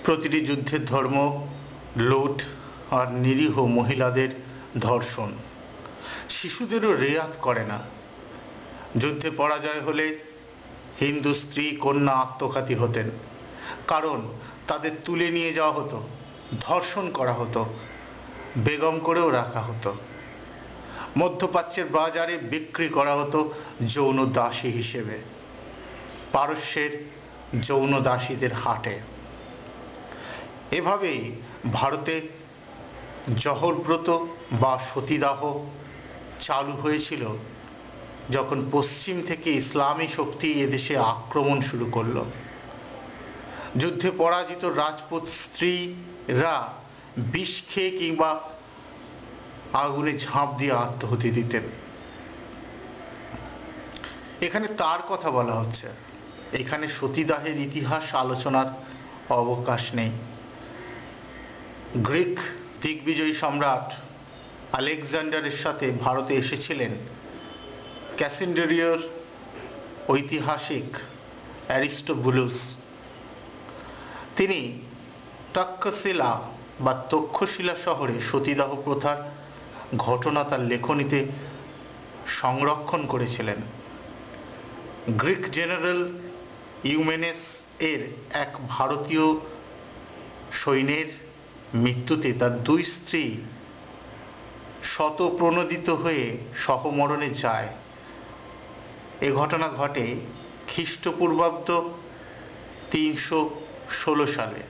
প্রতিটি যুদ্ধের ধর্ম লুট আর নিরীহ মহিলাদের ধর্ষণ। শিশুদেরও রেয়াত করে না। যুদ্ধে পরাজয় হলে হিন্দু স্ত্রী কন্যা আত্মঘাতী হতেন, কারণ তাদের তুলে নিয়ে যাওয়া হতো, ধর্ষণ করা হতো, বেগম করেও রাখা হতো, মধ্যপ্রাচ্যের বাজারে বিক্রি করা হতো যৌন দাসী হিসেবে, পারস্যের যৌন দাসীদের হাটে। এভাবেই ভারতে জহরব্রত বা সতীদাহ চালু হয়েছিল যখন পশ্চিম থেকে ইসলামী শক্তি এদেশে আক্রমণ শুরু করল। যুদ্ধে পরাজিত রাজপুত স্ত্রীরা বিষ খেয়ে কিংবা আগুনে ঝাঁপ দিয়ে আত্মহতি দিতেন। এখানে তার কথা বলা হচ্ছে, এখানে সতীদাহের ইতিহাস আলোচনার অবকাশ নেই। গ্রিক দিগ্বিজয়ী সম্রাট আলেকজান্ডারের সাথে ভারতে এসেছিলেন ক্যাসেন্ড্রিয়ার ঐতিহাসিক অ্যারিস্টোবুলুস। তিনি তক্ষশিলা বা তক্ষশিলা শহরে সতীদাহ প্রথার ঘটনা তার লেখনীতে সংরক্ষণ করেছিলেন। গ্রিক জেনারেল ইউমেনেস এর এক ভারতীয় সৈন্যের মৃত্যুতে তার দুই স্ত্রী শতপ্রণোদিত হয়ে সহমরণে যায়। এ ঘটনা ঘটে খ্রিস্টপূর্বাব্দ 316 সালে।